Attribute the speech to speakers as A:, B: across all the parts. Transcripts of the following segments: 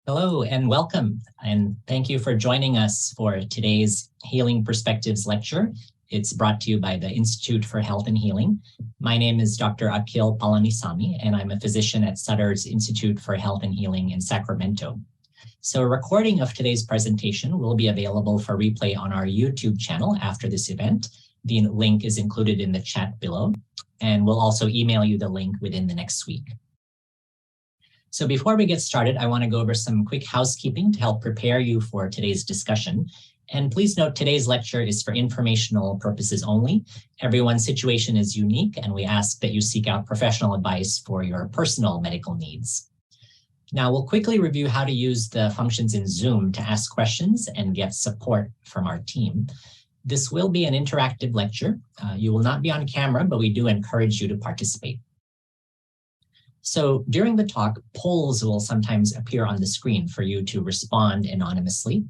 A: Hello and welcome, and thank you for joining us for today's Healing Perspectives lecture. It's brought to you by the Institute for Health and Healing. My name is Dr. Akhil Palanisamy, and I'm a physician at Sutter's Institute for Health and Healing in Sacramento. So a recording of today's presentation will be available for replay on our YouTube channel after this event. The link is included in the chat below, and we'll also email you the link within the next week. So before we get started, I want to go over some quick housekeeping to help prepare you for today's discussion. And please note today's lecture is for informational purposes only. Everyone's situation is unique, and we ask that you seek out professional advice for your personal medical needs. Now, we'll quickly review how to use the functions in Zoom to ask questions and get support from our team. This will be an interactive lecture. You will not be on camera, but we do encourage you to participate. So during the talk, polls will sometimes appear on the screen for you to respond anonymously.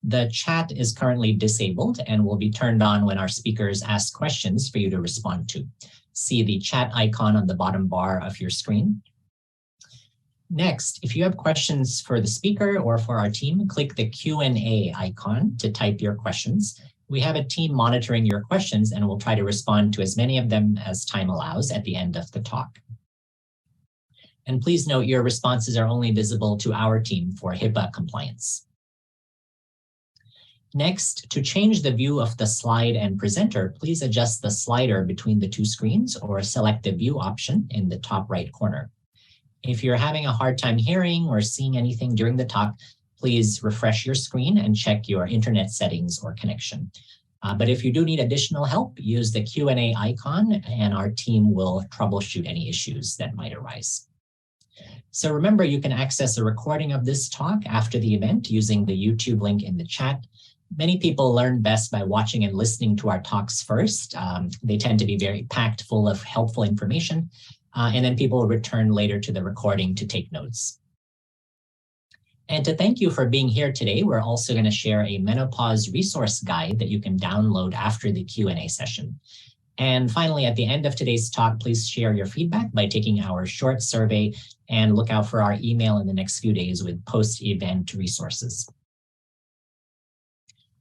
A: The chat is currently disabled and will be turned on when our speakers ask questions for you to respond to. See the chat icon on the bottom bar of your screen. Next, if you have questions for the speaker or for our team, click the Q&A icon to type your questions. We have a team monitoring your questions, and we'll try to respond to as many of them as time allows at the end of the talk. And please note your responses are only visible to our team for HIPAA compliance. Next, to change the view of the slide and presenter, please adjust the slider between the two screens or select the view option in the top right corner. If you're having a hard time hearing or seeing anything during the talk, please refresh your screen and check your internet settings or connection. But if you do need additional help, use the Q&A icon and our team will troubleshoot any issues that might arise. So remember, you can access a recording of this talk after the event using the YouTube link in the chat. Many people learn best by watching and listening to our talks first. They tend to be very packed full of helpful information, and then people return later to the recording to take notes. And to thank you for being here today, we're also going to share a menopause resource guide that you can download after the Q&A session. And finally, at the end of today's talk, please share your feedback by taking our short survey and look out for our email in the next few days with post-event resources.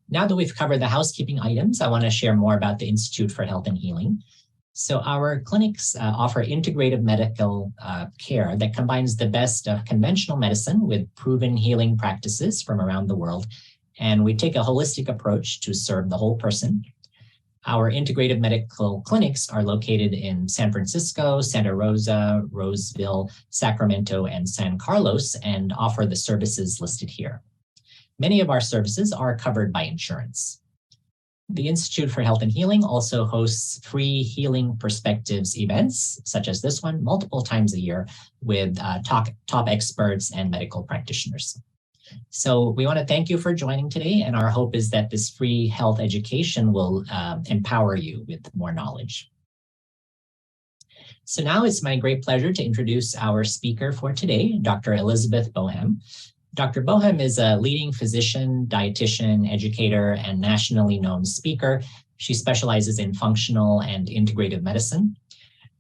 A: Now that we've covered the housekeeping items, I want to share more about the Institute for Health and Healing. So our clinics offer integrative medical care that combines the best of conventional medicine with proven healing practices from around the world. And we take a holistic approach to serve the whole person. Our integrative medical clinics are located in San Francisco, Santa Rosa, Roseville, Sacramento, and San Carlos, and offer the services listed here. Many of our services are covered by insurance. The Institute for Health and Healing also hosts free Healing Perspectives events, such as this one, multiple times a year with top experts and medical practitioners. So we want to thank you for joining today, and our hope is that this free health education will empower you with more knowledge. So now it's my great pleasure to introduce our speaker for today, Dr. Elizabeth Boham. Dr. Boham is a leading physician, dietitian, educator, and nationally known speaker. She specializes in functional and integrative medicine.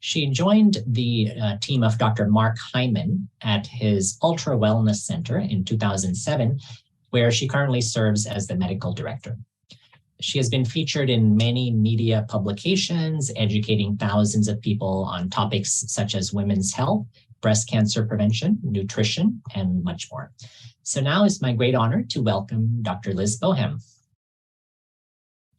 A: She joined the team of Dr. Mark Hyman at his Ultra Wellness Center in 2007, where she currently serves as the medical director. She has been featured in many media publications, educating thousands of people on topics such as women's health, breast cancer prevention, nutrition, and much more. So now it's my great honor to welcome Dr. Liz Boham.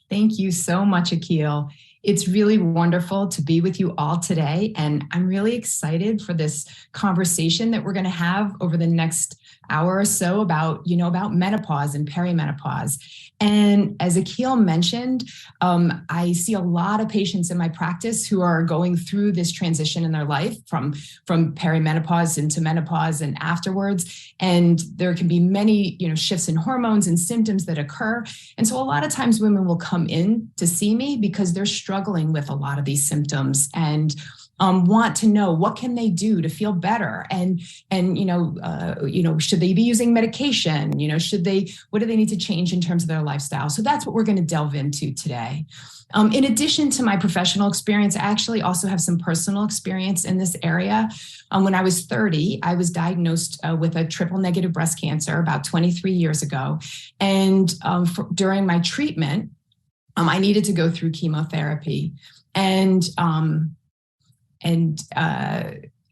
B: Thank you so much, Akhil. It's really wonderful to be with you all today, and I'm really excited for this conversation that we're going to have over the next hour or so about menopause and perimenopause. And as Akhil mentioned, I see a lot of patients in my practice who are going through this transition in their life from perimenopause into menopause and afterwards. And there can be many, shifts in hormones and symptoms that occur. And so a lot of times women will come in to see me because they're struggling with a lot of these symptoms. And want to know what can they do to feel better, and should they be using medication? What do they need to change in terms of their lifestyle? So that's what we're going to delve into today. In addition to my professional experience, I actually also have some personal experience in this area. When I was 30, I was diagnosed with a triple negative breast cancer about 23 years ago. And during my treatment, I needed to go through chemotherapy. And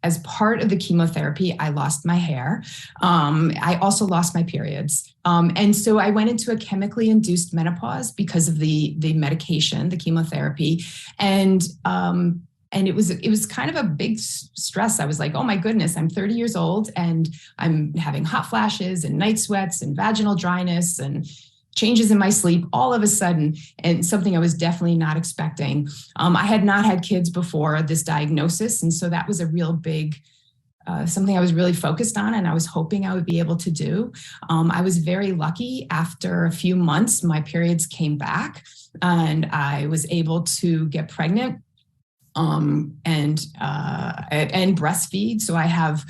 B: as part of the chemotherapy, I lost my hair. I also lost my periods. And so I went into a chemically induced menopause because of the medication, the chemotherapy. And it was kind of a big stress. I was like, oh my goodness, I'm 30 years old and I'm having hot flashes and night sweats and vaginal dryness and changes in my sleep all of a sudden, and something I was definitely not expecting. I had not had kids before this diagnosis. And so that was a real big, something I was really focused on and I was hoping I would be able to do. I was very lucky. After a few months, my periods came back and I was able to get pregnant and breastfeed. So I had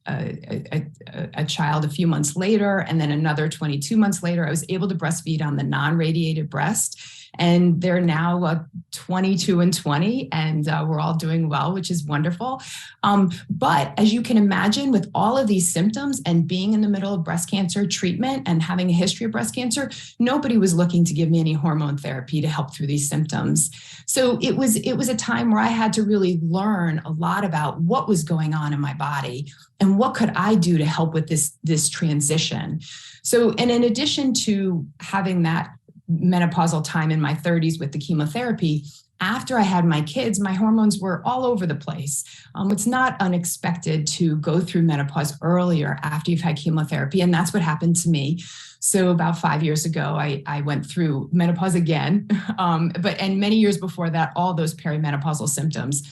B: a child a few months later, and then another 22 months later, I was able to breastfeed on the non-radiated breast. And they're now 22 and 20, and we're all doing well, which is wonderful. But as you can imagine, with all of these symptoms and being in the middle of breast cancer treatment and having a history of breast cancer, nobody was looking to give me any hormone therapy to help through these symptoms. So it was a time where I had to really learn a lot about what was going on in my body and what could I do to help with this transition. So, and in addition to having that menopausal time in my 30s with the chemotherapy, after I had my kids, my hormones were all over the place. It's not unexpected to go through menopause earlier after you've had chemotherapy, and that's what happened to me. So about 5 years ago, I went through menopause again, and many years before that, all those perimenopausal symptoms.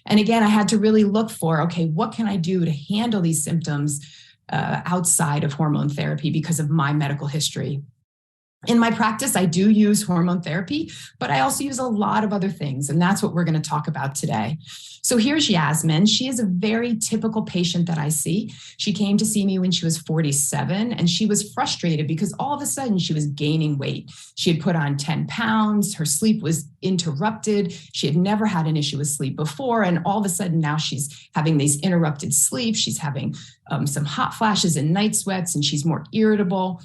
B: And again, I had to really look for, okay, what can I do to handle these symptoms outside of hormone therapy because of my medical history? In my practice, I do use hormone therapy, but I also use a lot of other things, and that's what we're going to talk about today. So here's Yasmin. She is a very typical patient that I see. She came to see me when she was 47, and she was frustrated because all of a sudden she was gaining weight. She had put on 10 pounds. Her sleep was interrupted. She had never had an issue with sleep before, and all of a sudden now she's having these interrupted sleep. She's having some hot flashes and night sweats, and she's more irritable.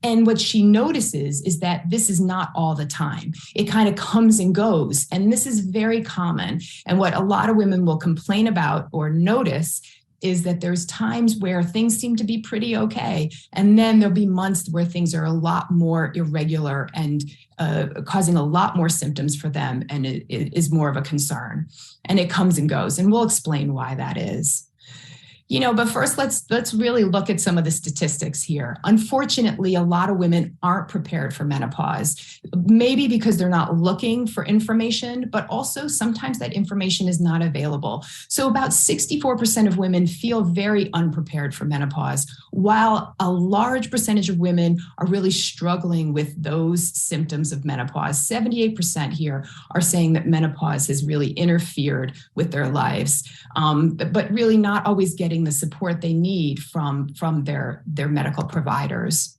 B: And what she notices is that this is not all the time. It kind of comes and goes. And this is very common. And what a lot of women will complain about or notice is that there's times where things seem to be pretty okay. And then there'll be months where things are a lot more irregular and causing a lot more symptoms for them. And it is more of a concern. And it comes and goes. And we'll explain why that is. But first, let's really look at some of the statistics here. Unfortunately, a lot of women aren't prepared for menopause, maybe because they're not looking for information, but also sometimes that information is not available. So about 64% of women feel very unprepared for menopause, while a large percentage of women are really struggling with those symptoms of menopause. 78% here are saying that menopause has really interfered with their lives, but really not always getting the support they need from their medical providers.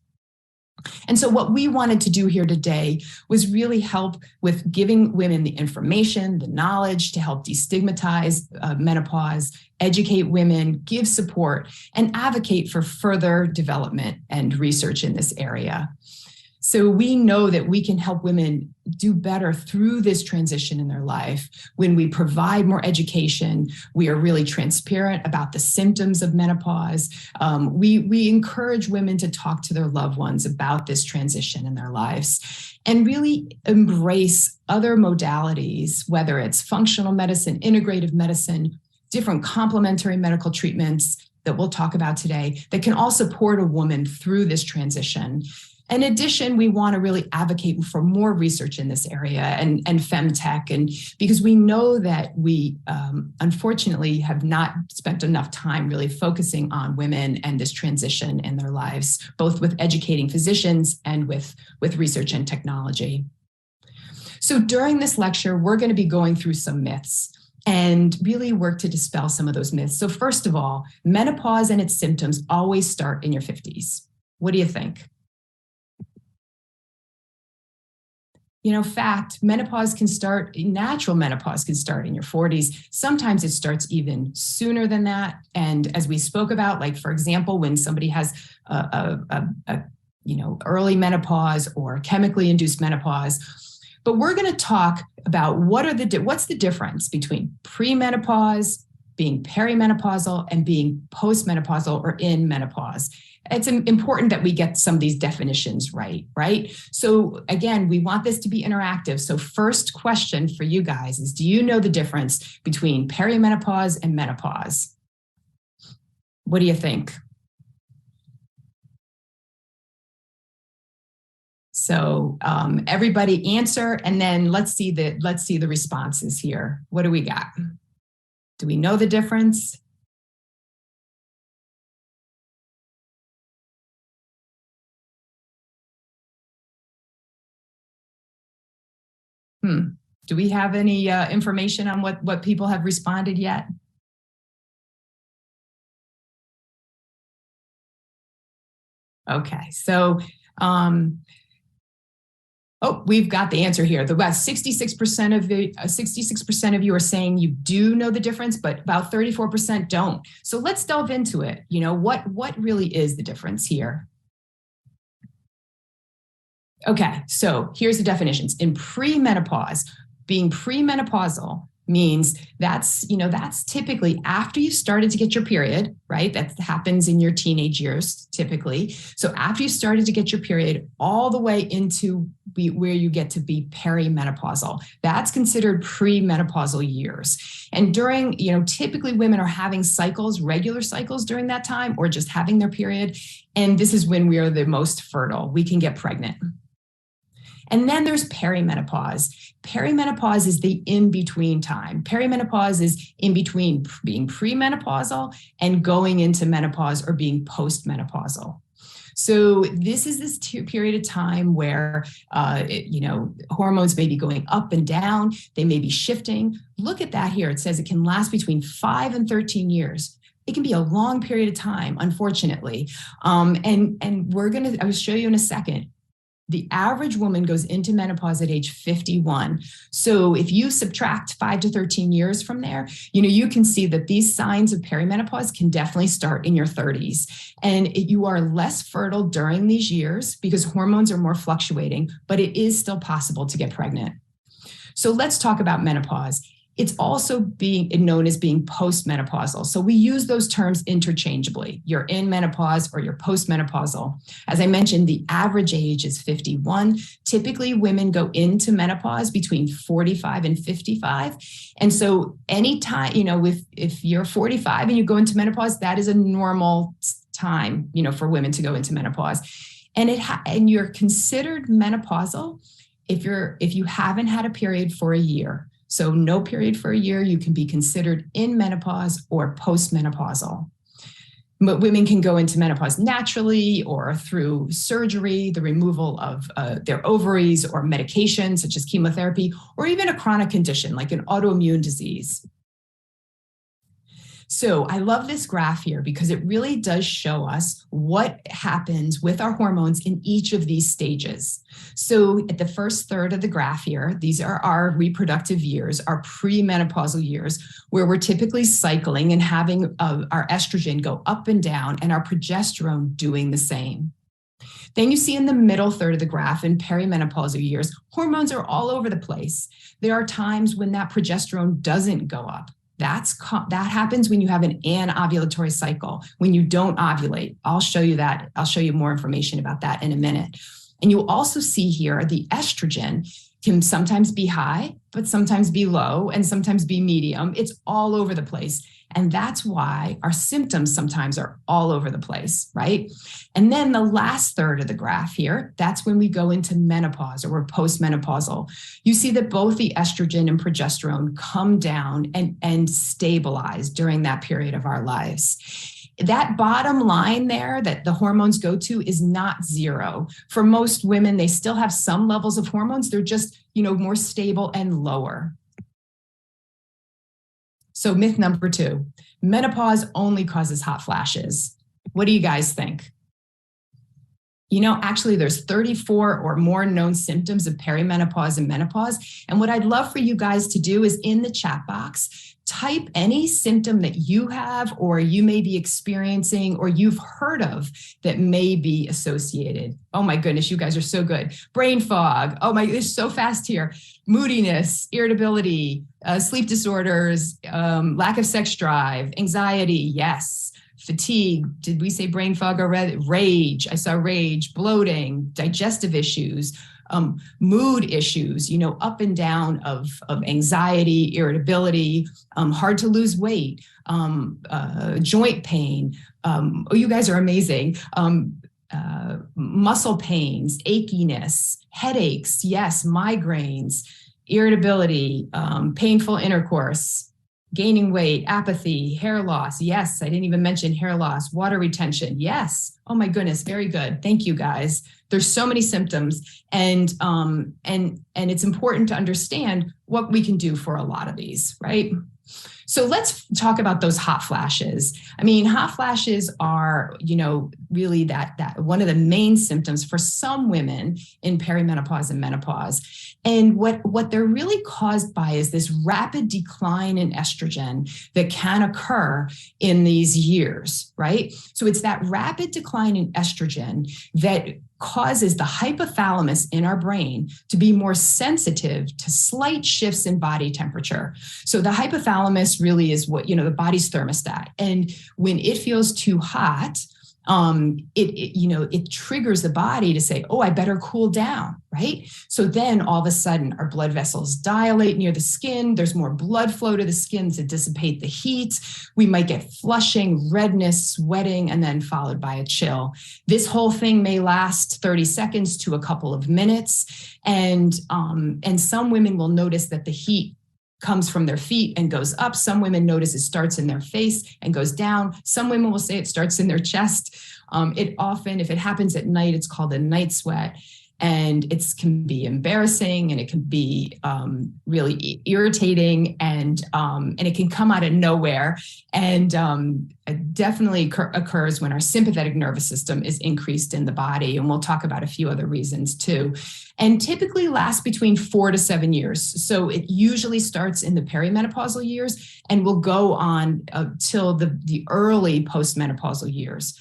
B: And so what we wanted to do here today was really help with giving women the information, the knowledge to help destigmatize menopause, educate women, give support, and advocate for further development and research in this area. So we know that we can help women do better through this transition in their life when we provide more education. We are really transparent about the symptoms of menopause. We encourage women to talk to their loved ones about this transition in their lives and really embrace other modalities, whether it's functional medicine, integrative medicine, different complementary medical treatments that we'll talk about today that can all support a woman through this transition. In addition, we want to really advocate for more research in this area and femtech, and because we know that we unfortunately have not spent enough time really focusing on women and this transition in their lives, both with educating physicians and with research and technology. So during this lecture, we're going to be going through some myths. and really work to dispel some of those myths. So first of all, menopause and its symptoms always start in your 50s. What do you think? Fact, natural menopause can start in your 40s. Sometimes it starts even sooner than that. And as we spoke about, like, for example, when somebody has early menopause or chemically induced menopause. But we're going to talk about what's the difference between premenopause, being perimenopausal, and being postmenopausal or in menopause. It's important that we get some of these definitions right? So again, we want this to be interactive. So first question for you guys is, do you know the difference between perimenopause and menopause? What do you think? So everybody answer, and then let's see the responses here. What do we got? Do we know the difference? Do we have any information on what people have responded yet? Okay, so we've got the answer here. About 66% of you are saying you do know the difference, but about 34% don't. So let's delve into it. What really is the difference here? Okay, so here's the definitions. In premenopause, being premenopausal means that's typically after you started to get your period, right? That happens in your teenage years, typically. So after you started to get your period, all the way into where you get to be perimenopausal, that's considered premenopausal years. And during, typically women are having cycles, regular cycles during that time, or just having their period. And this is when we are the most fertile. We can get pregnant. And then there's perimenopause. Perimenopause is the in-between time. Perimenopause is in between being premenopausal and going into menopause or being postmenopausal. So this is this period of time where, hormones may be going up and down. They may be shifting. Look at that here. It says it can last between 5 and 13 years. It can be a long period of time, unfortunately. And I will show you in a second. The average woman goes into menopause at age 51. So if you subtract 5 to 13 years from there, you can see that these signs of perimenopause can definitely start in your 30s. And you are less fertile during these years because hormones are more fluctuating, but it is still possible to get pregnant. So let's talk about menopause. It's also being known as being postmenopausal. So we use those terms interchangeably. You're in menopause or you're postmenopausal. As I mentioned, the average age is 51. Typically, women go into menopause between 45 and 55. And so anytime, if you're 45 and you go into menopause, that is a normal time, for women to go into menopause. And you're considered menopausal if you haven't had a period for a year. So no period for a year, you can be considered in menopause or postmenopausal. But women can go into menopause naturally or through surgery, the removal of their ovaries, or medication such as chemotherapy, or even a chronic condition like an autoimmune disease. So I love this graph here because it really does show us what happens with our hormones in each of these stages. So at the first third of the graph here, these are our reproductive years, our premenopausal years, where we're typically cycling and having our estrogen go up and down and our progesterone doing the same. Then you see in the middle third of the graph, in perimenopausal years, hormones are all over the place. There are times when that progesterone doesn't go up. That happens when you have an anovulatory cycle, when you don't ovulate. I'll show you that. I'll show you more information about that in a minute. And you'll also see here the estrogen can sometimes be high, but sometimes be low and sometimes be medium. It's all over the place. And that's why our symptoms sometimes are all over the place, right? And then the last third of the graph here, that's when we go into menopause or we're postmenopausal. You see that both the estrogen and progesterone come down and stabilize during that period of our lives. That bottom line there that the hormones go to is not zero. For most women, they still have some levels of hormones. They're just, more stable and lower. So myth number 2, menopause only causes hot flashes. What do you guys think? Actually, there's 34 or more known symptoms of perimenopause and menopause. And what I'd love for you guys to do is in the chat box, type any symptom that you have or you may be experiencing or you've heard of that may be associated. Oh my goodness, you guys are so good. Brain fog. Oh my, it's so fast here. Moodiness, irritability, sleep disorders, lack of sex drive, anxiety. Yes. Fatigue, did we say brain fog already? Rage, I saw rage, bloating, digestive issues, mood issues, up and down of anxiety, irritability, hard to lose weight, joint pain. You guys are amazing. Muscle pains, achiness, headaches, yes, migraines, irritability, painful intercourse, gaining weight, apathy, hair loss. Yes, I didn't even mention hair loss, water retention. Yes. Oh my goodness, very good. Thank you guys. There's so many symptoms, and it's important to understand what we can do for a lot of these, right? So let's talk about those hot flashes. I mean, hot flashes are, really that one of the main symptoms for some women in perimenopause and menopause. And what they're really caused by is this rapid decline in estrogen that can occur in these years, right? So it's that rapid decline in estrogen that causes the hypothalamus in our brain to be more sensitive to slight shifts in body temperature. So the hypothalamus really is what, the body's thermostat. And when it feels too hot, it triggers the body to say, oh, I better cool down, right? So then all of a sudden our blood vessels dilate near the skin. There's more blood flow to the skin to dissipate the heat. We might get flushing, redness, sweating, and then followed by a chill. This whole thing may last 30 seconds to a couple of minutes. And some women will notice that the heat comes from their feet and goes up. Some women notice it starts in their face and goes down. Some women will say it starts in their chest. It often, if it happens at night, it's called a night sweat. And it can be embarrassing, and it can be really irritating, and it can come out of nowhere. And it definitely occurs when our sympathetic nervous system is increased in the body. And we'll talk about a few other reasons too. And typically lasts between 4 to 7 years. So it usually starts in the perimenopausal years and will go on till the early postmenopausal years.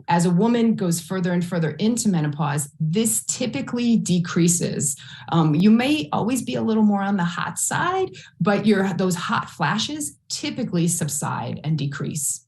B: As a woman goes further and further into menopause, this typically decreases. You may always be a little more on the hot side, but those hot flashes typically subside and decrease.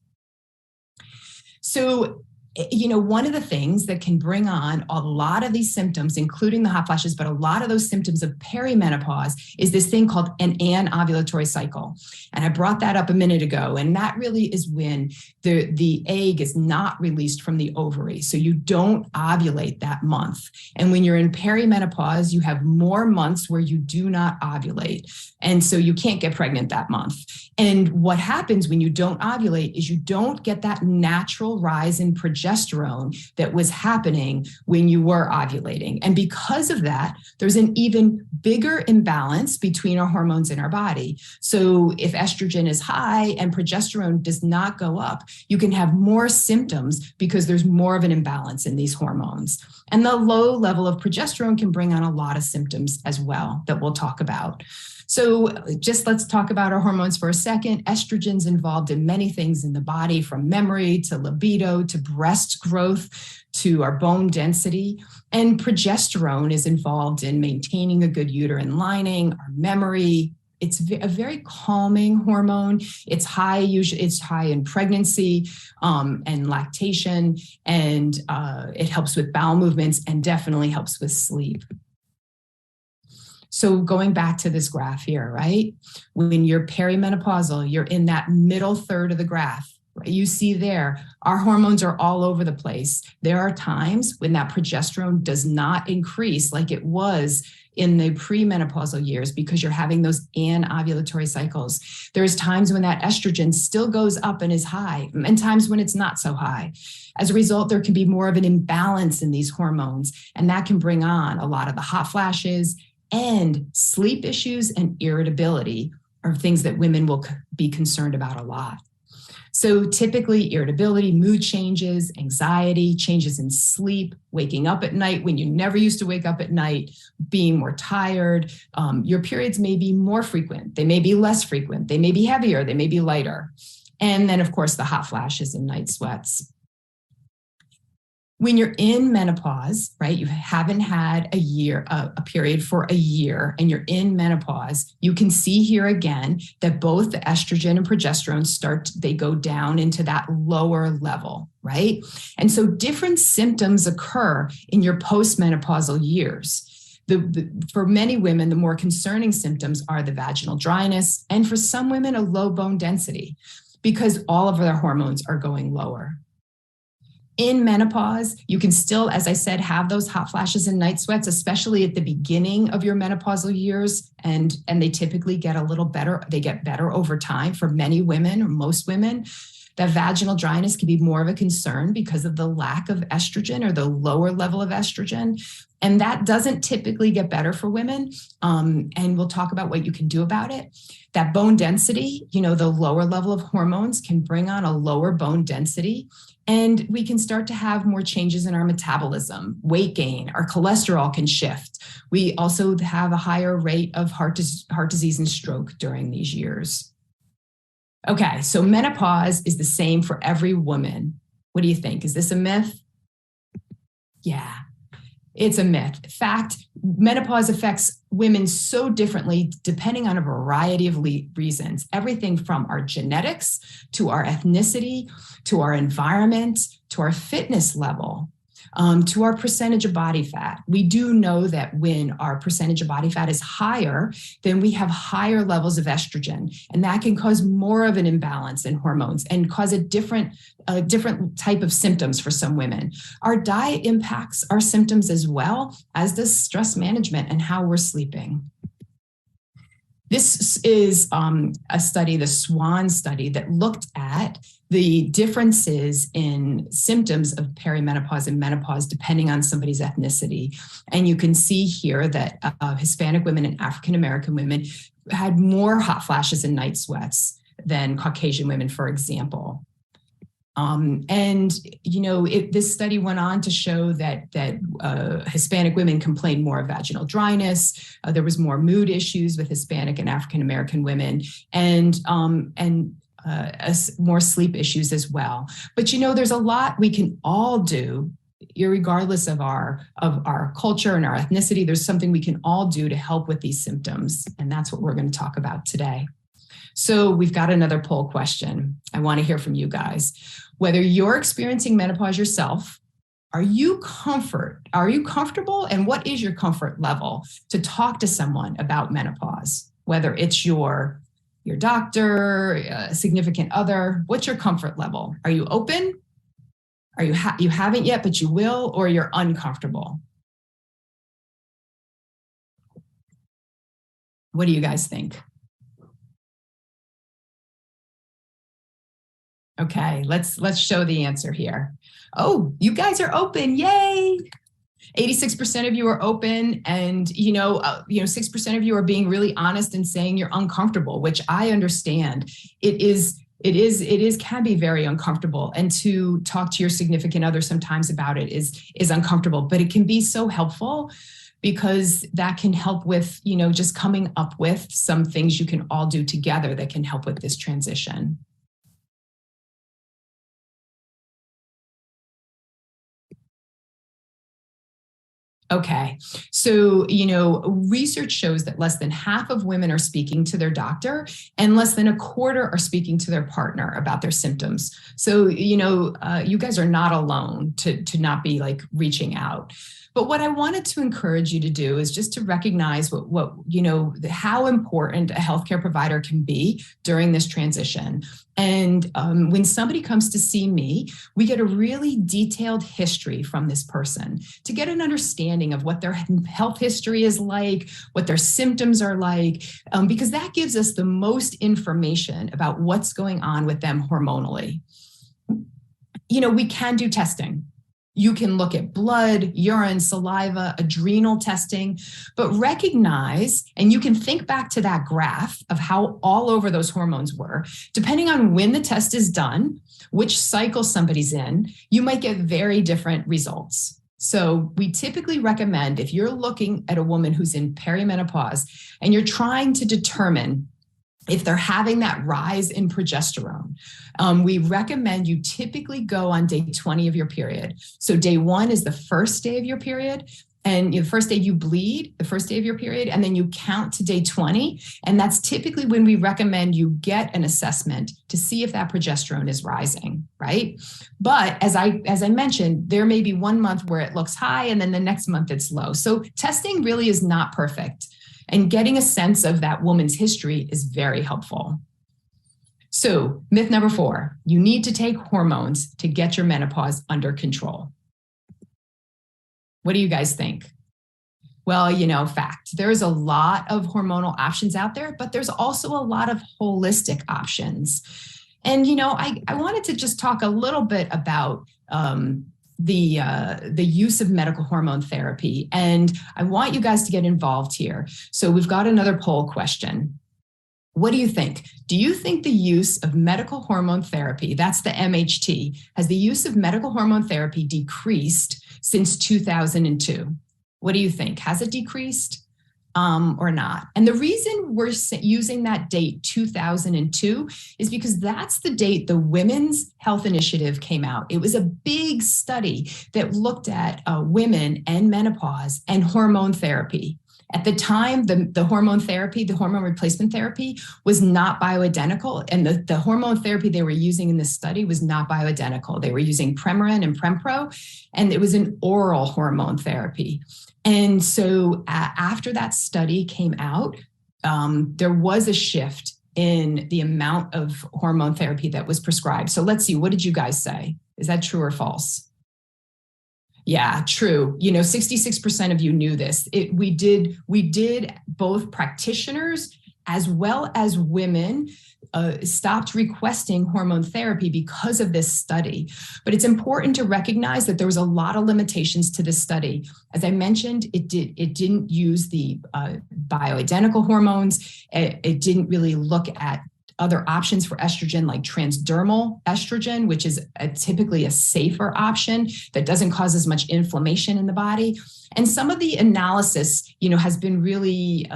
B: So, one of the things that can bring on a lot of these symptoms, including the hot flashes, but a lot of those symptoms of perimenopause, is this thing called an anovulatory cycle. And I brought that up a minute ago. And that really is when the egg is not released from the ovary. So you don't ovulate that month. And when you're in perimenopause, you have more months where you do not ovulate. And so you can't get pregnant that month. And what happens when you don't ovulate is you don't get that natural rise in progesterone that was happening when you were ovulating. And because of that, there's an even bigger imbalance between our hormones in our body. So if estrogen is high and progesterone does not go up, you can have more symptoms because there's more of an imbalance in these hormones. And the low level of progesterone can bring on a lot of symptoms as well that we'll talk about. So just let's talk about our hormones for a second. Estrogen's involved in many things in the body, from memory to libido to breast growth to our bone density. And progesterone is involved in maintaining a good uterine lining, our memory. It's a very calming hormone. It's high in pregnancy and lactation, and it helps with bowel movements and definitely helps with sleep. So going back to this graph here, right? When you're perimenopausal, you're in that middle third of the graph. Right? You see there, our hormones are all over the place. There are times when that progesterone does not increase like it was in the premenopausal years because you're having those anovulatory cycles. There's times when that estrogen still goes up and is high, and times when it's not so high. As a result, there can be more of an imbalance in these hormones, and that can bring on a lot of the hot flashes and sleep issues and irritability. are things that women will be concerned about a lot. So typically irritability, mood changes, anxiety, changes in sleep, waking up at night when you never used to wake up at night, being more tired. Your periods may be more frequent. They may be less frequent. They may be heavier. They may be lighter. And then, of course, the hot flashes and night sweats. When you're in menopause, right, you haven't had a period for a year, and you're in menopause, you can see here again that both the estrogen and progesterone they go down into that lower level, right? And so different symptoms occur in your postmenopausal years. For many women, the more concerning symptoms are the vaginal dryness, and for some women, a low bone density, because all of their hormones are going lower. In menopause, you can still, as I said, have those hot flashes and night sweats, especially at the beginning of your menopausal years. And they typically get a little better. They get better over time for many women, or most women. That vaginal dryness can be more of a concern because of the lack of estrogen or the lower level of estrogen. And that doesn't typically get better for women. And we'll talk about what you can do about it. That bone density, the lower level of hormones can bring on a lower bone density. And we can start to have more changes in our metabolism, weight gain, our cholesterol can shift. We also have a higher rate of heart disease and stroke during these years. Okay, so menopause is the same for every woman. What do you think? Is this a myth? Yeah, it's a myth. In fact, menopause affects women so differently depending on a variety of reasons, everything from our genetics to our ethnicity, to our environment, to our fitness level, to our percentage of body fat. We do know that when our percentage of body fat is higher, then we have higher levels of estrogen, and that can cause more of an imbalance in hormones and cause a different type of symptoms for some women. Our diet impacts our symptoms as well, as does stress management and how we're sleeping. This is a study, the SWAN study, that looked at the differences in symptoms of perimenopause and menopause depending on somebody's ethnicity. And you can see here that Hispanic women and African-American women had more hot flashes and night sweats than Caucasian women, for example. This study went on to show that Hispanic women complained more of vaginal dryness. There was more mood issues with Hispanic and African-American women, and more sleep issues as well. But there's a lot we can all do, regardless of our culture and our ethnicity. There's something we can all do to help with these symptoms, and that's what we're going to talk about today. So we've got another poll question. I want to hear from you guys. Whether you're experiencing menopause yourself, are you comfortable? And what is your comfort level to talk to someone about menopause? Whether it's your doctor, a significant other, what's your comfort level? Are you open? Are you haven't yet, but you will, or you're uncomfortable? What do you guys think? Okay, let's show the answer here. Oh, you guys are open. Yay. 86% of you are open, and 6% of you are being really honest and saying you're uncomfortable, which I understand. It can be very uncomfortable, and to talk to your significant other sometimes about it is uncomfortable, but it can be so helpful, because that can help with, just coming up with some things you can all do together that can help with this transition. Okay, so, research shows that less than half of women are speaking to their doctor, and less than a quarter are speaking to their partner about their symptoms. So, you guys are not alone to not be reaching out. But what I wanted to encourage you to do is just to recognize how important a healthcare provider can be during this transition. And when somebody comes to see me, we get a really detailed history from this person to get an understanding of what their health history is like, what their symptoms are like, because that gives us the most information about what's going on with them hormonally. We can do testing. You can look at blood, urine, saliva, adrenal testing, but recognize, and you can think back to that graph of how all over those hormones were. Depending on when the test is done, which cycle somebody's in, you might get very different results. So we typically recommend, if you're looking at a woman who's in perimenopause and you're trying to determine if they're having that rise in progesterone, we recommend you typically go on day 20 of your period. So day 1 is the first day of your period, and the first day you bleed, the first day of your period, and then you count to day 20. And that's typically when we recommend you get an assessment to see if that progesterone is rising, right? But as I mentioned, there may be 1 month where it looks high and then the next month it's low. So testing really is not perfect. And getting a sense of that woman's history is very helpful. So myth number 4, you need to take hormones to get your menopause under control. What do you guys think? Well, fact, there's a lot of hormonal options out there, but there's also a lot of holistic options. And, I wanted to just talk a little bit about the use of medical hormone therapy. And I want you guys to get involved here. So we've got another poll question. What do you think? Do you think the use of medical hormone therapy, that's the MHT, has the use of medical hormone therapy decreased since 2002? What do you think? Has it decreased or not? And the reason we're using that date 2002 is because that's the date the Women's Health Initiative came out. It was a big study that looked at women and menopause and hormone therapy. At the time, the hormone therapy, the hormone replacement therapy was not bioidentical. And the hormone therapy they were using in this study was not bioidentical. They were using Premarin and Prempro, and it was an oral hormone therapy. And so after that study came out, there was a shift in the amount of hormone therapy that was prescribed. So let's see, what did you guys say? Is that true or false? Yeah, true. 66% of you knew this. We did both practitioners as well as women stopped requesting hormone therapy because of this study. But it's important to recognize that there was a lot of limitations to this study. As I mentioned, it didn't use the bioidentical hormones. It didn't really look at other options for estrogen like transdermal estrogen, which is typically a safer option that doesn't cause as much inflammation in the body. And some of the analysis, has been really,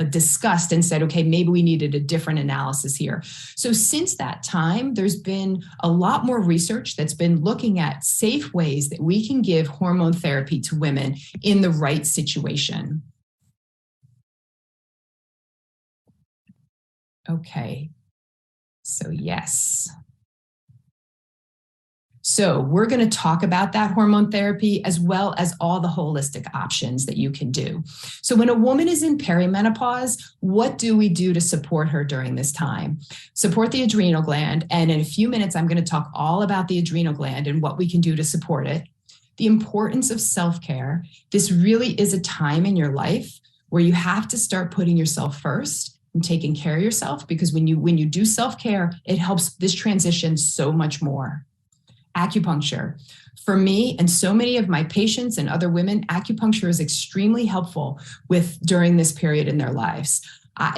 B: discussed and said, okay, maybe we needed a different analysis here. So since that time, there's been a lot more research that's been looking at safe ways that we can give hormone therapy to women in the right situation. Okay, so yes. So we're going to talk about that hormone therapy as well as all the holistic options that you can do. So when a woman is in perimenopause, what do we do to support her during this time? Support the adrenal gland. And in a few minutes, I'm going to talk all about the adrenal gland and what we can do to support it. The importance of self-care. This really is a time in your life where you have to start putting yourself first and taking care of yourself, because when you do self-care, it helps this transition so much more. Acupuncture. For me and so many of my patients and other women, acupuncture is extremely helpful during this period in their lives.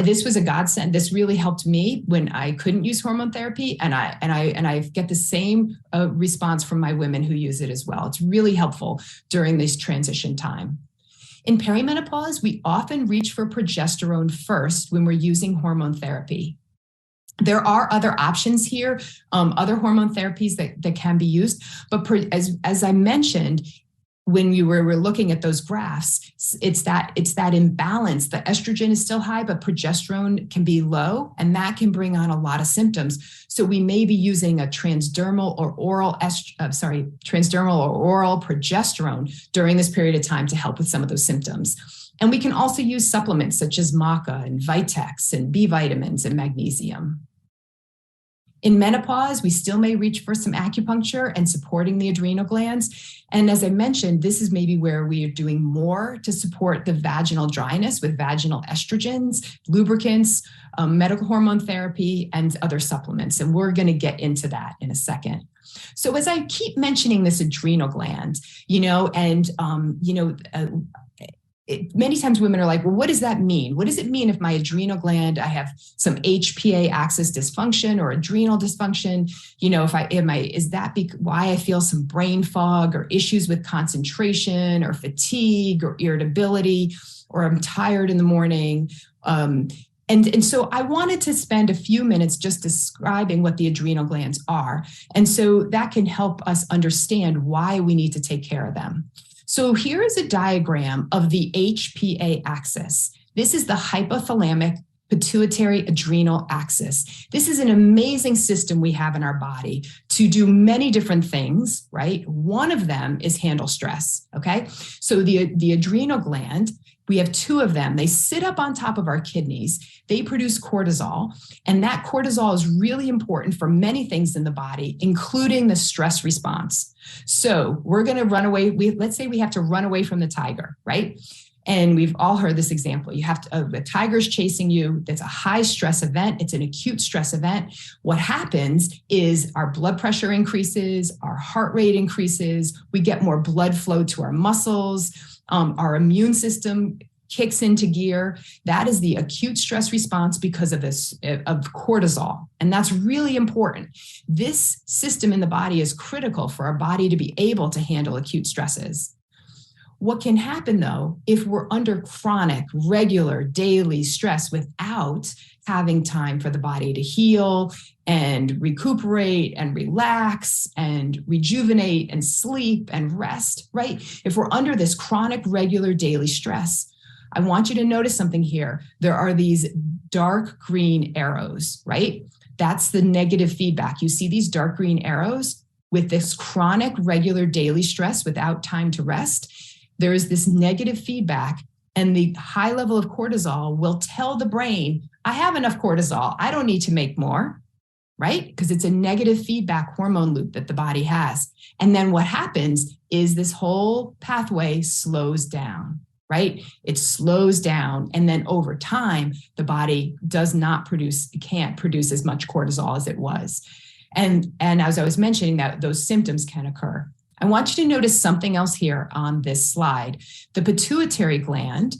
B: This was a godsend. This really helped me when I couldn't use hormone therapy, and I get the same response from my women who use it as well. It's really helpful during this transition time. In perimenopause, we often reach for progesterone first when we're using hormone therapy. There are other options here, other hormone therapies that can be used. But as I mentioned, when you were looking at those graphs, it's that imbalance. The estrogen is still high, but progesterone can be low, and that can bring on a lot of symptoms. So we may be using a transdermal or oral progesterone during this period of time to help with some of those symptoms. And we can also use supplements such as maca and Vitex and B vitamins and magnesium. In menopause, we still may reach for some acupuncture and supporting the adrenal glands. And as I mentioned, this is maybe where we are doing more to support the vaginal dryness with vaginal estrogens, lubricants, medical hormone therapy, and other supplements. And we're going to get into that in a second. So as I keep mentioning this adrenal gland, many times women are like, well, what does that mean? What does it mean if my adrenal gland, I have some HPA axis dysfunction or adrenal dysfunction? Why I feel some brain fog or issues with concentration or fatigue or irritability, or I'm tired in the morning? And so I wanted to spend a few minutes just describing what the adrenal glands are. And so that can help us understand why we need to take care of them. So here is a diagram of the HPA axis. This is the hypothalamic pituitary adrenal axis. This is an amazing system we have in our body to do many different things, right? One of them is handle stress, okay? So the adrenal gland, we have two of them. They sit up on top of our kidneys. They produce cortisol, and that cortisol is really important for many things in the body, including the stress response. So we're going to run away. Let's say we have to run away from the tiger, right? And we've all heard this example. You have to, a tiger's chasing you. That's a high stress event. It's an acute stress event. What happens is our blood pressure increases, our heart rate increases, we get more blood flow to our muscles, our immune system kicks into gear. That is the acute stress response because of cortisol. And that's really important. This system in the body is critical for our body to be able to handle acute stresses. What can happen, though, if we're under chronic, regular, daily stress without having time for the body to heal and recuperate and relax and rejuvenate and sleep and rest, right? If we're under this chronic, regular, daily stress, I want you to notice something here. There are these dark green arrows, right? That's the negative feedback. You see these dark green arrows with this chronic, regular, daily stress without time to rest. There is this negative feedback, and the high level of cortisol will tell the brain, I have enough cortisol. I don't need to make more, right? Because it's a negative feedback hormone loop that the body has. And then what happens is this whole pathway slows down, right? It slows down. And then over time, the body can't produce as much cortisol as it was. And as I was mentioning, that those symptoms can occur. I want you to notice something else here on this slide. The pituitary gland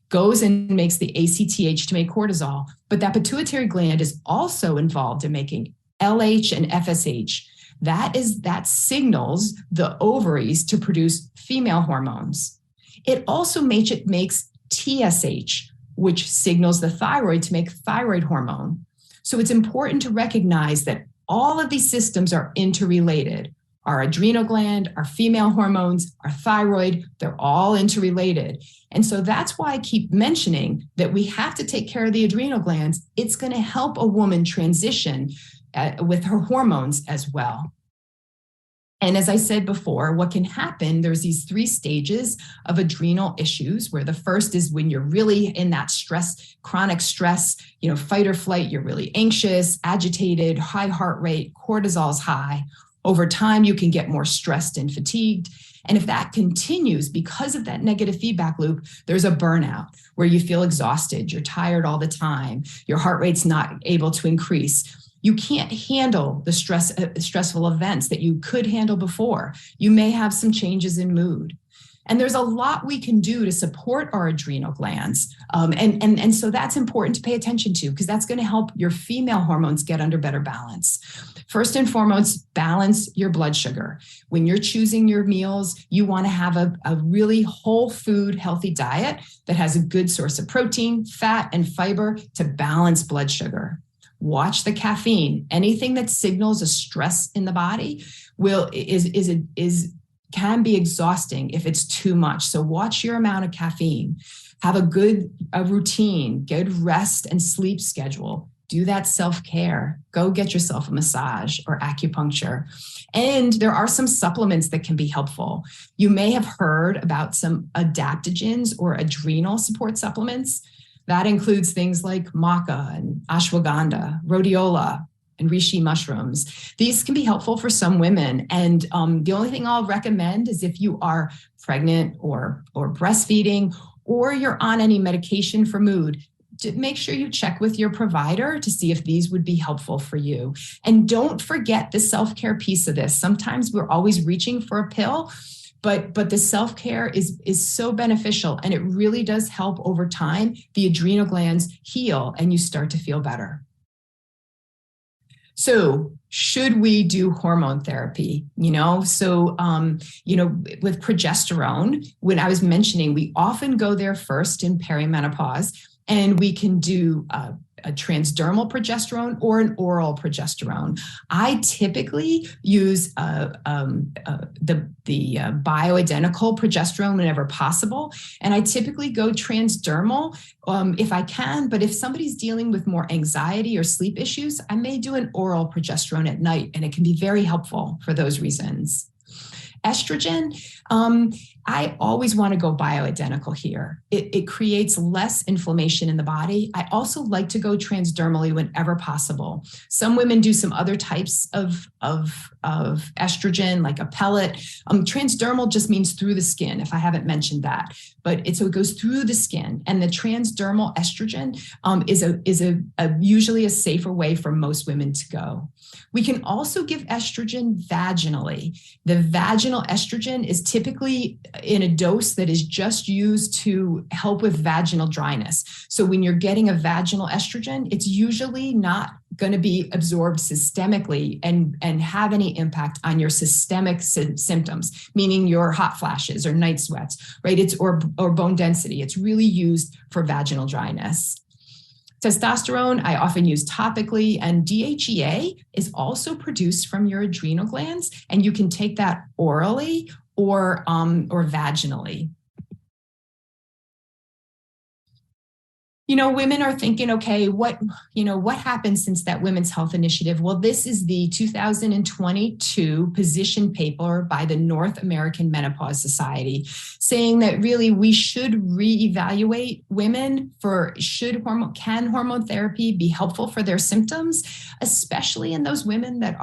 B: goes and makes the ACTH to make cortisol, but that pituitary gland is also involved in making LH and FSH. That signals the ovaries to produce female hormones. It also makes TSH, which signals the thyroid to make thyroid hormone. So it's important to recognize that all of these systems are interrelated. Our adrenal gland, our female hormones, our thyroid, they're all interrelated. And so that's why I keep mentioning that we have to take care of the adrenal glands. It's going to help a woman transition with her hormones as well. And as I said before, what can happen, there's these 3 stages of adrenal issues, where the first is when you're really in that stress, chronic stress, fight or flight, you're really anxious, agitated, high heart rate, cortisol's high. Over time, you can get more stressed and fatigued. And if that continues because of that negative feedback loop, there's a burnout where you feel exhausted, you're tired all the time, your heart rate's not able to increase. You can't handle the stressful events that you could handle before. You may have some changes in mood. And there's a lot we can do to support our adrenal glands. And so that's important to pay attention to, because that's going to help your female hormones get under better balance. First and foremost, balance your blood sugar. When you're choosing your meals, you want to have a really whole food, healthy diet that has a good source of protein, fat, and fiber to balance blood sugar. Watch the caffeine. Anything that signals a stress in the body can be exhausting if it's too much. So watch your amount of caffeine. Have a routine, good rest and sleep schedule. Do that self-care. Go get yourself a massage or acupuncture. And there are some supplements that can be helpful. You may have heard about some adaptogens or adrenal support supplements. That includes things like maca and ashwagandha, rhodiola, and reishi mushrooms. These can be helpful for some women. And the only thing I'll recommend is if you are pregnant or breastfeeding, or you're on any medication for mood, make sure you check with your provider to see if these would be helpful for you. And don't forget the self-care piece of this. Sometimes we're always reaching for a pill, but the self-care is so beneficial, and it really does help over time. The adrenal glands heal and you start to feel better. So should we do hormone therapy? So with progesterone, when I was mentioning, we often go there first in perimenopause, and we can do a transdermal progesterone or an oral progesterone. I typically use the bioidentical progesterone whenever possible, and I typically go transdermal if I can. But if somebody's dealing with more anxiety or sleep issues, I may do an oral progesterone at night, and it can be very helpful for those reasons. Estrogen, I always want to go bioidentical here. It creates less inflammation in the body. I also like to go transdermally whenever possible. Some women do some other types of estrogen, like a pellet. Transdermal just means through the skin, if I haven't mentioned that. But so it goes through the skin, and the transdermal estrogen is usually a safer way for most women to go. We can also give estrogen vaginally. The vaginal estrogen is typically in a dose that is just used to help with vaginal dryness. So when you're getting a vaginal estrogen, it's usually not going to be absorbed systemically and have any impact on your systemic symptoms, meaning your hot flashes or night sweats, right? Or bone density. It's really used for vaginal dryness. Testosterone, I often use topically, and DHEA is also produced from your adrenal glands, and you can take that orally or vaginally. Women are thinking, okay, what happened since that Women's Health Initiative? Well, this is the 2022 position paper by the North American Menopause Society, saying that really we should reevaluate women for can hormone therapy be helpful for their symptoms, especially in those women that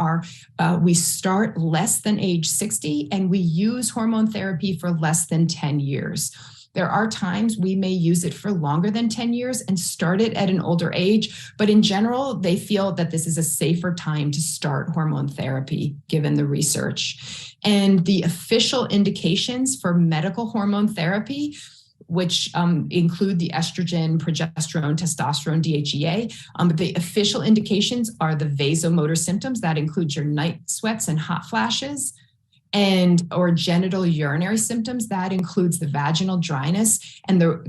B: we start less than age 60 and we use hormone therapy for less than 10 years. There are times we may use it for longer than 10 years and start it at an older age, but in general, they feel that this is a safer time to start hormone therapy, given the research. And the official indications for medical hormone therapy, which include the estrogen, progesterone, testosterone, DHEA. The official indications are the vasomotor symptoms. That includes your night sweats and hot flashes, or genital urinary symptoms. That includes the vaginal dryness and the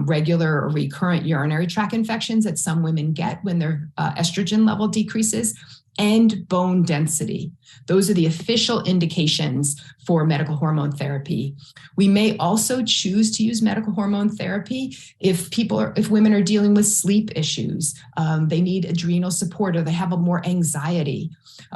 B: regular or recurrent urinary tract infections that some women get when their estrogen level decreases, and bone density. Those are the official indications for medical hormone therapy. We may also choose to use medical hormone therapy if women are dealing with sleep issues, they need adrenal support, or they have more anxiety.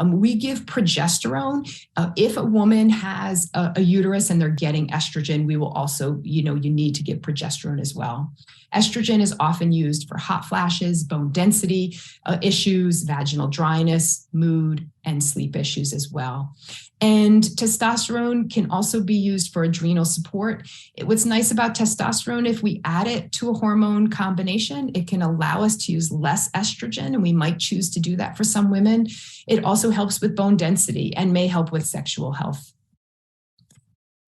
B: We give progesterone. If a woman has a uterus and they're getting estrogen, we will also, you need to give progesterone as well. Estrogen is often used for hot flashes, bone density issues, vaginal dryness, mood, and sleep issues as well. And testosterone can also be used for adrenal support. What's nice about testosterone, if we add it to a hormone combination, it can allow us to use less estrogen, and we might choose to do that for some women. It also helps with bone density and may help with sexual health.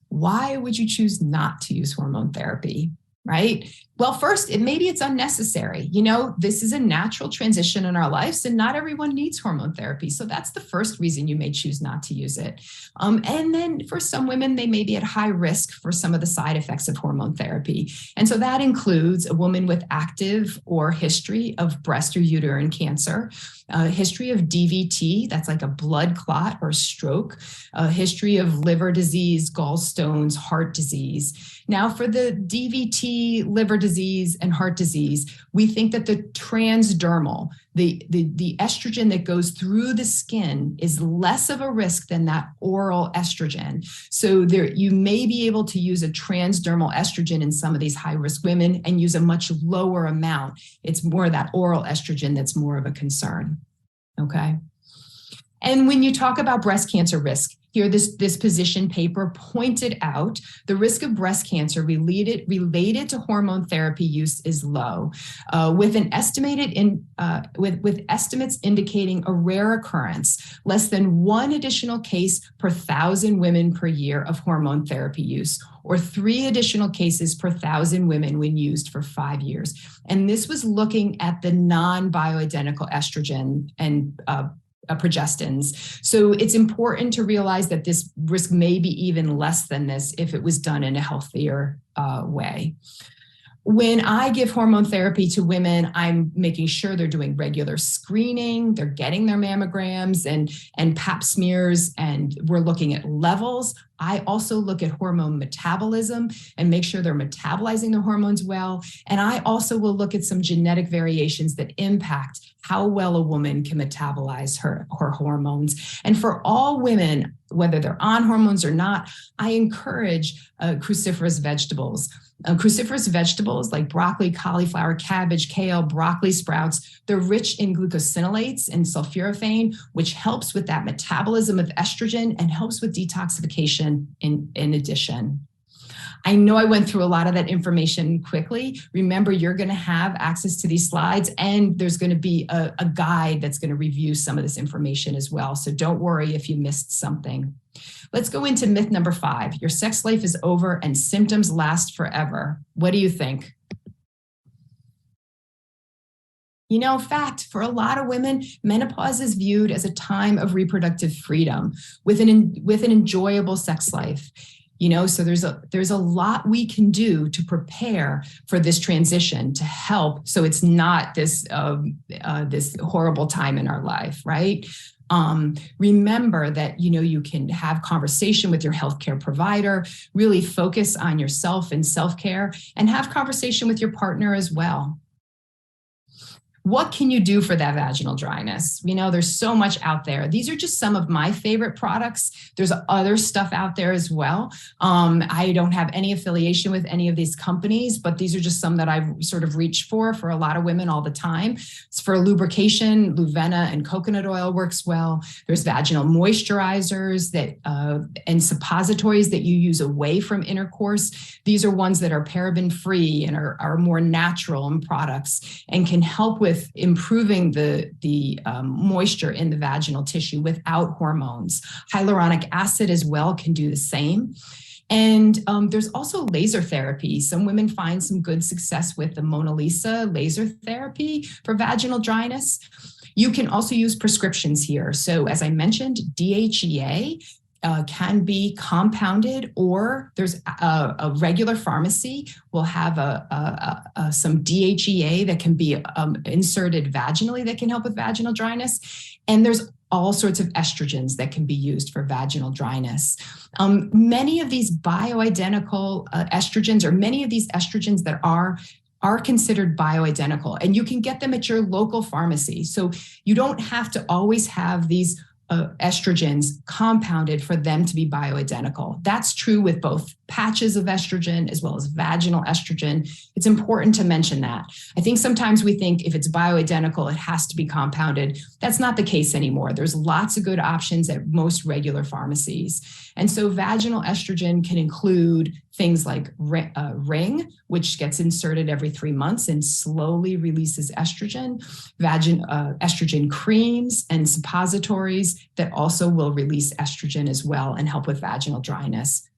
B: Why would you choose not to use hormone therapy? Right? Well, first, maybe it's unnecessary. This is a natural transition in our lives, and not everyone needs hormone therapy. So that's the first reason you may choose not to use it. And then for some women, they may be at high risk for some of the side effects of hormone therapy. And so that includes a woman with active or history of breast or uterine cancer, a history of DVT, that's like a blood clot or stroke, a history of liver disease, gallstones, heart disease. Now, for the DVT, liver disease, and heart disease, we think that the transdermal, the estrogen that goes through the skin, is less of a risk than that oral estrogen. So you may be able to use a transdermal estrogen in some of these high-risk women and use a much lower amount. It's more that oral estrogen that's more of a concern. Okay. And when you talk about breast cancer risk, here this position paper pointed out the risk of breast cancer related to hormone therapy use is low, with estimates indicating a rare occurrence, less than 1 additional case per 1,000 women per year of hormone therapy use, or 3 additional cases per 1,000 women when used for 5 years. And this was looking at the non-bioidentical estrogen and progestins. So it's important to realize that this risk may be even less than this if it was done in a healthier way. When I give hormone therapy to women, I'm making sure they're doing regular screening, they're getting their mammograms and pap smears, and we're looking at levels. I also look at hormone metabolism and make sure they're metabolizing the hormones well. And I also will look at some genetic variations that impact how well a woman can metabolize her hormones. And for all women, whether they're on hormones or not, I encourage cruciferous vegetables. Cruciferous vegetables like broccoli, cauliflower, cabbage, kale, broccoli sprouts, they're rich in glucosinolates and sulforaphane, which helps with that metabolism of estrogen and helps with detoxification in addition. I know I went through a lot of that information quickly. Remember, you're going to have access to these slides, and there's going to be a guide that's going to review some of this information as well. So don't worry if you missed something. Let's go into myth number 5. Your sex life is over and symptoms last forever. What do you think? You know, fact, for a lot of women, menopause is viewed as a time of reproductive freedom with an enjoyable sex life. You know, so there's a lot we can do to prepare for this transition to help, so it's not this horrible time in our life, right? Remember that, you know, you can have conversation with your healthcare provider, really focus on yourself and self-care, and have conversation with your partner as well. What can you do for that vaginal dryness? You know, there's so much out there. These are just some of my favorite products. There's other stuff out there as well. I don't have any affiliation with any of these companies, but these are just some that I've sort of reached for a lot of women all the time. It's for lubrication, Luvena and coconut oil works well. There's vaginal moisturizers and suppositories that you use away from intercourse. These are ones that are paraben-free and are more natural in products and can help with improving the moisture in the vaginal tissue without hormones. Hyaluronic acid as well can do the same. And there's also laser therapy. Some women find some good success with the Mona Lisa laser therapy for vaginal dryness. You can also use prescriptions here. So as I mentioned, DHEA can be compounded, or there's a regular pharmacy will have some DHEA that can be inserted vaginally that can help with vaginal dryness. And there's all sorts of estrogens that can be used for vaginal dryness. Many of these bioidentical estrogens, or many of these estrogens that are considered bioidentical, and you can get them at your local pharmacy. So you don't have to always have these estrogens compounded for them to be bioidentical. That's true with both patches of estrogen as well as vaginal estrogen. It's important to mention that. I think sometimes we think if it's bioidentical, it has to be compounded. That's not the case anymore. There's lots of good options at most regular pharmacies. And so vaginal estrogen can include things like ring, which gets inserted every 3 months and slowly releases estrogen, estrogen creams and suppositories that also will release estrogen as well and help with vaginal dryness.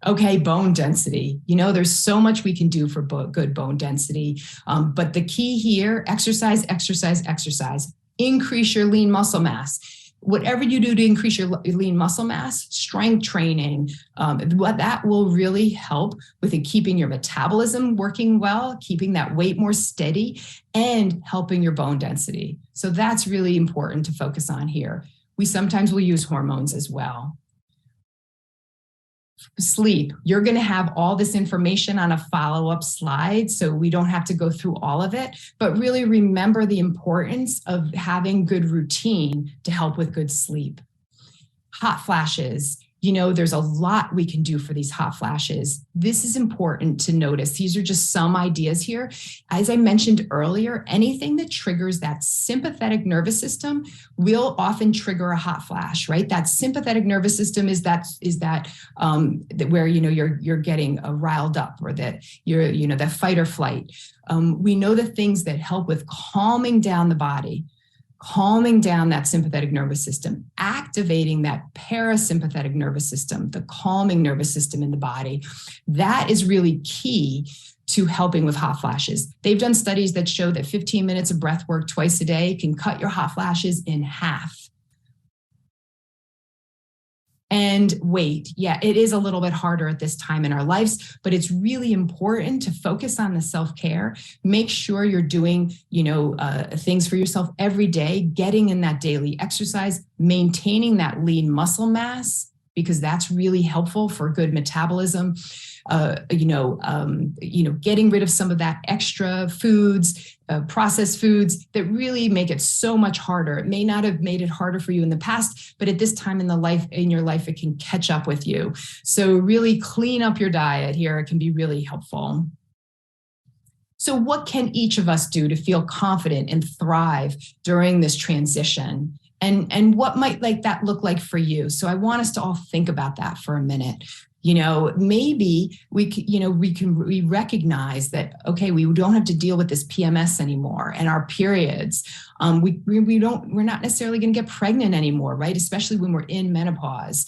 B: Okay, bone density. You know, there's so much we can do for good bone density, but the key here, exercise, exercise, exercise. Increase your lean muscle mass. Whatever you do to increase your lean muscle mass, strength training, that will really help with keeping your metabolism working well, keeping that weight more steady, and helping your bone density. So that's really important to focus on here. We sometimes will use hormones as well. Sleep. You're going to have all this information on a follow-up slide, so we don't have to go through all of it, but really remember the importance of having good routine to help with good sleep. Hot flashes. there's a lot we can do for these hot flashes. This is important to notice. These are just some ideas here. As I mentioned earlier, anything that triggers that sympathetic nervous system will often trigger a hot flash, right? That sympathetic nervous system is that where, you're getting riled up, or that you're, that fight or flight. We know the things that help with calming down the body, calming down that sympathetic nervous system, activating that parasympathetic nervous system, the calming nervous system in the body. That is really key to helping with hot flashes. They've done studies that show that 15 minutes of breath work twice a day can cut your hot flashes in half. And wait, yeah, it is a little bit harder at this time in our lives, but it's really important to focus on the self-care. Make sure you're doing, things for yourself every day, getting in that daily exercise, maintaining that lean muscle mass, because that's really helpful for good metabolism. Getting rid of some of that extra foods, processed foods that really make it so much harder. It may not have made it harder for you in the past, but at this time in your life, it can catch up with you. So really clean up your diet here. It can be really helpful. So what can each of us do to feel confident and thrive during this transition? And what might that look like for you? So I want us to all think about that for a minute. Maybe we recognize that, okay, we don't have to deal with this PMS anymore and our periods. We're not necessarily going to get pregnant anymore, right? Especially when we're in menopause.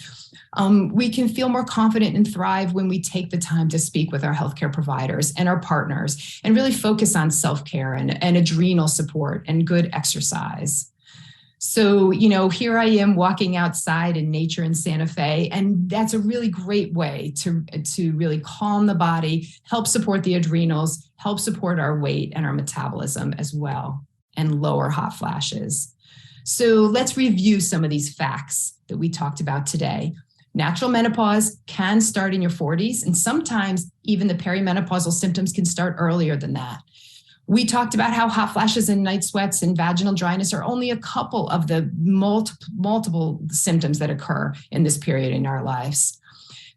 B: We can feel more confident and thrive when we take the time to speak with our healthcare providers and our partners and really focus on self-care and adrenal support and good exercise. So, here I am walking outside in nature in Santa Fe, and that's a really great way to really calm the body, help support the adrenals, help support our weight and our metabolism as well, and lower hot flashes. So let's review some of these facts that we talked about today. Natural menopause can start in your 40s, and sometimes even the perimenopausal symptoms can start earlier than that. We talked about how hot flashes and night sweats and vaginal dryness are only a couple of the multiple symptoms that occur in this period in our lives.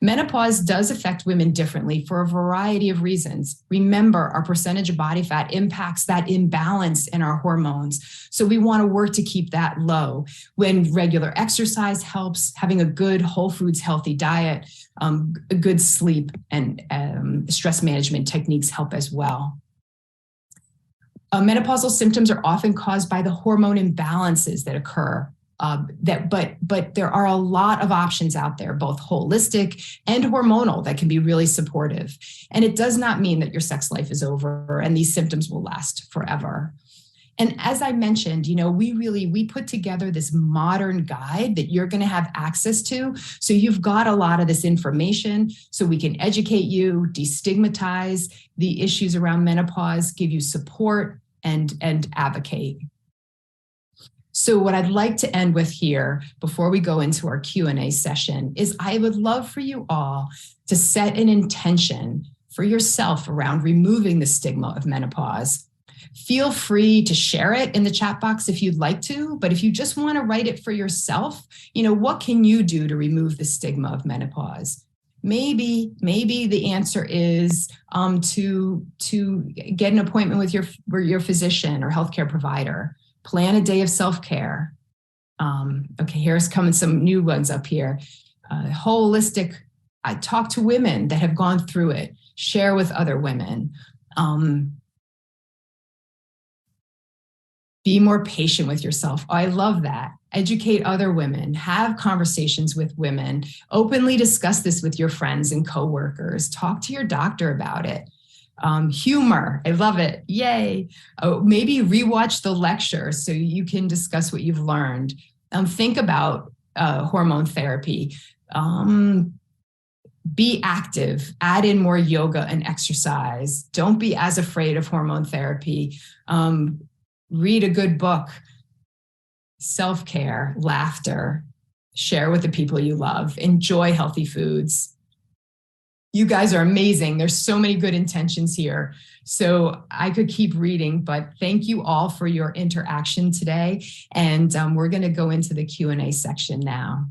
B: Menopause does affect women differently for a variety of reasons. Remember, our percentage of body fat impacts that imbalance in our hormones. So we want to work to keep that low. When regular exercise helps, having a good whole foods, healthy diet, a good sleep, and stress management techniques help as well. Menopausal symptoms are often caused by the hormone imbalances that occur. But there are a lot of options out there, both holistic and hormonal, that can be really supportive. And it does not mean that your sex life is over and these symptoms will last forever. And as I mentioned, we put together this modern guide that you're going to have access to. So you've got a lot of this information so we can educate you, destigmatize the issues around menopause, give you support, and advocate. So what I'd like to end with here before we go into our Q&A session is I would love for you all to set an intention for yourself around removing the stigma of menopause. Feel free to share it in the chat box if you'd like to, but if you just want to write it for yourself, what can you do to remove the stigma of menopause? Maybe the answer is to get an appointment with your physician or healthcare provider. Plan a day of self-care. Okay, here's coming some new ones up here. Holistic. I talk to women that have gone through it. Share with other women. Be more patient with yourself. Oh, I love that. Educate other women. Have conversations with women. Openly discuss this with your friends and coworkers. Talk to your doctor about it. Humor. I love it. Yay. Oh, maybe rewatch the lecture so you can discuss what you've learned. Think about hormone therapy. Be active. Add in more yoga and exercise. Don't be as afraid of hormone therapy. Read a good book. Self-care, laughter. Share with the people you love. Enjoy healthy foods. You guys are amazing. There's so many good intentions here. So I could keep reading, but thank you all for your interaction today. And we're going to go into the Q&A section now.